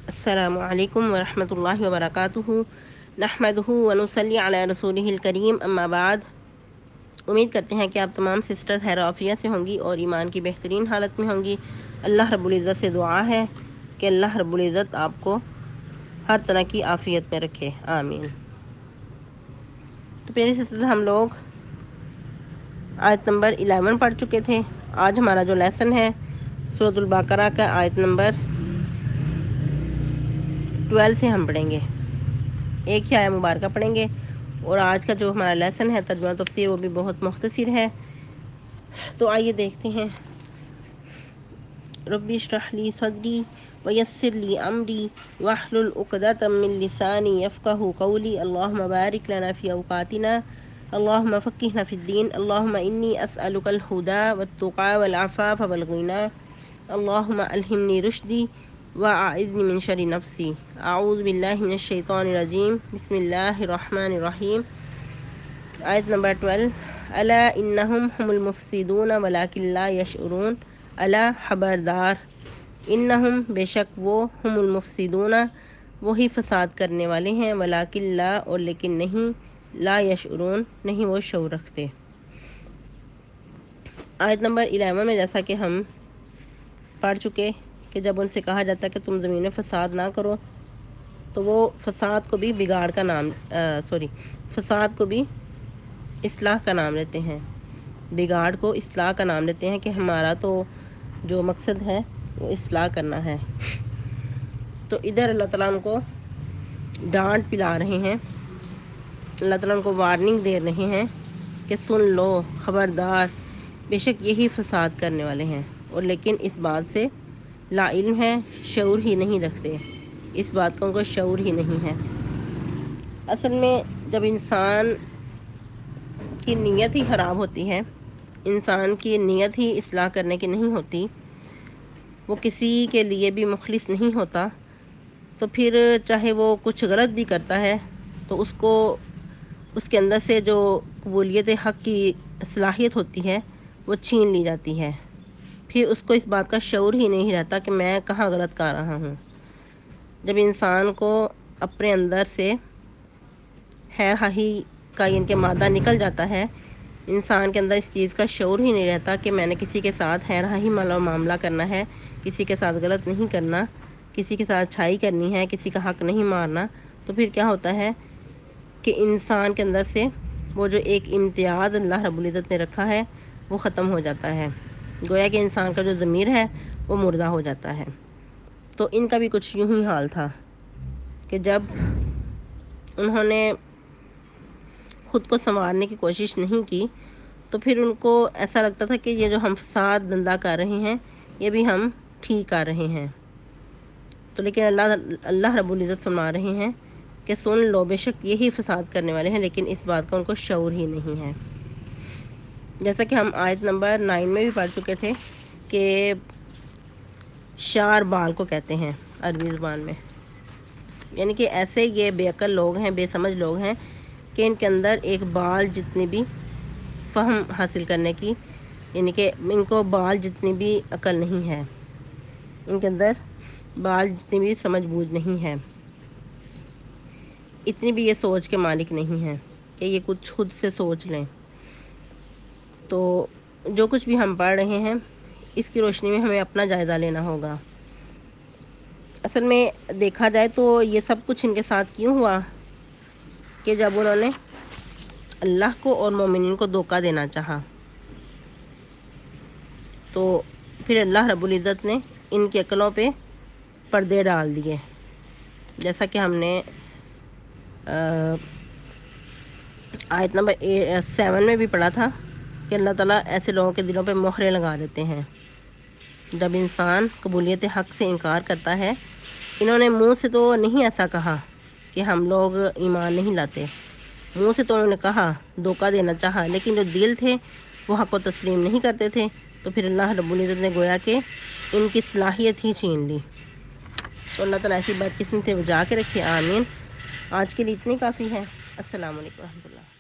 السلام علیکم ورحمۃ اللہ وبرکاتہ نحمدہ ونصلی علی رسولہ الکریم اما بعد۔ امید کرتے ہیں کہ آپ تمام سسٹرز خیر و عافیت سے ہوں گی اور ایمان کی بہترین حالت میں ہوں گی۔ اللہ رب العزت سے دعا ہے کہ اللہ رب العزت آپ کو ہر طرح کی عافیت میں رکھے، آمین۔ تو پیاری سسٹرز، ہم لوگ آیت نمبر 11 پڑھ چکے تھے۔ آج ہمارا جو لیسن ہے سورۃ البقرہ کا آیت نمبر 12 سے ہم پڑھیں گے، ایک ہی آیہ مبارکہ پڑھیں گے، اور آج کا جو ہمارا لیسن ہے ترجمہ تفسیر وہ بھی بہت مختصر ہے۔ تو آئیے دیکھتے ہیں۔ رب اشرح لی صدری ویسر لی امری واحلل عقدۃ من لسانی یفقہوا قولی اللہم بارک لنا فی اوقاتنا اللہم فقہنا فی الدین اللہم انی اسألک الہدی والتقی والعفاف والغنی اللہم الہمنی رشدی واعذنی من شر نفسی اعوذ باللہ من الشیطان الرجیم بسم اللہ الرحمن الرحیم۔ آیت نمبر 12۔ الا انہم هم المفسدون ولکن لا یشعرون۔ الا خبردار، انہم بے شک وہ، هم المفسدون وہی فساد کرنے والے ہیں، ولکن لا اور لیکن نہیں، لا یشعرون نہیں وہ شعور رکھتے۔ آیت نمبر 11 میں جیسا کہ ہم پڑھ چکے کہ جب ان سے کہا جاتا ہے کہ تم زمین میں فساد نہ کرو، تو وہ فساد کو بھی بگاڑ کا نام فساد کو بھی اصلاح کا نام لیتے ہیں، بگاڑ کو اصلاح کا نام لیتے ہیں کہ ہمارا تو جو مقصد ہے وہ اصلاح کرنا ہے۔ تو ادھر اللہ تعالیٰ ان کو ڈانٹ پلا رہے ہیں، اللہ تعالیٰ ان کو وارننگ دے رہے ہیں کہ سن لو، خبردار، بے شک یہی فساد کرنے والے ہیں، اور لیکن اس بات سے لا علم ہے، شعور ہی نہیں رکھتے، اس بات کا ان کو شعور ہی نہیں ہے۔ اصل میں جب انسان کی نیت ہی خراب ہوتی ہے، انسان کی نیت ہی اصلاح کرنے کی نہیں ہوتی، وہ کسی کے لیے بھی مخلص نہیں ہوتا، تو پھر چاہے وہ کچھ غلط بھی کرتا ہے تو اس کے اندر سے جو قبولیت حق کی صلاحیت ہوتی ہے وہ چھین لی جاتی ہے، پھر اس کو اس بات کا شعور ہی نہیں رہتا کہ میں کہاں غلط کر رہا ہوں۔ جب انسان کو اپنے اندر سے خیر خواہی کا ان کے مادہ نکل جاتا ہے، انسان کے اندر اس چیز کا شعور ہی نہیں رہتا کہ میں نے کسی کے ساتھ خیر خواہی معاملہ کرنا ہے، کسی کے ساتھ غلط نہیں کرنا، کسی کے ساتھ اچھائی کرنی ہے، کسی کا حق نہیں مارنا، تو پھر کیا ہوتا ہے کہ انسان کے اندر سے وہ جو ایک امتیاز اللہ رب العزت نے رکھا ہے وہ ختم ہو جاتا ہے، گویا کہ انسان کا جو ضمیر ہے وہ مردہ ہو جاتا ہے۔ تو ان کا بھی کچھ یوں ہی حال تھا کہ جب انہوں نے خود کو سنوارنے کی کوشش نہیں کی تو پھر ان کو ایسا لگتا تھا کہ یہ جو ہم فساد دندہ کر رہے ہیں یہ بھی ہم ٹھیک کر رہے ہیں، تو لیکن اللہ رب العزت فرما رہے ہیں کہ سن لو، بے شک یہی فساد کرنے والے ہیں، لیکن اس بات کا ان کو شعور ہی نہیں ہے۔ جیسا کہ ہم آیت نمبر 9 میں بھی پڑھ چکے تھے کہ شار بال کو کہتے ہیں عربی زبان میں، یعنی کہ ایسے یہ بے عقل لوگ ہیں، بے سمجھ لوگ ہیں کہ ان کے اندر ایک بال جتنی بھی فہم حاصل کرنے کی، یعنی کہ ان کو بال جتنی بھی عقل نہیں ہے، ان کے اندر بال جتنی بھی سمجھ بوجھ نہیں ہے، اتنی بھی یہ سوچ کے مالک نہیں ہیں کہ یہ کچھ خود سے سوچ لیں۔ تو جو کچھ بھی ہم پڑھ رہے ہیں اس کی روشنی میں ہمیں اپنا جائزہ لینا ہوگا۔ اصل میں دیکھا جائے تو یہ سب کچھ ان کے ساتھ کیوں ہوا کہ جب انہوں نے اللہ کو اور مومنین کو دھوکہ دینا چاہا تو پھر اللہ رب العزت نے ان کی عقلوں پہ پردے ڈال دیے، جیسا کہ ہم نے آیت نمبر 7 میں بھی پڑھا تھا کہ اللہ تعالیٰ ایسے لوگوں کے دلوں پہ مہریں لگا دیتے ہیں جب انسان قبولیت حق سے انکار کرتا ہے۔ انہوں نے منہ سے تو نہیں ایسا کہا کہ ہم لوگ ایمان نہیں لاتے، منہ سے تو انہوں نے کہا، دھوکہ دینا چاہا، لیکن جو دل تھے وہ حق کو تسلیم نہیں کرتے تھے، تو پھر اللہ رب العزت نے گویا کہ ان کی صلاحیت ہی چھین لی۔ تو اللہ تعالیٰ ایسی بدقسمتی سے بچا کے رکھے، آمین۔ آج کے لیے اتنی کافی ہے۔ السلام علیکم و رحمۃ اللہ۔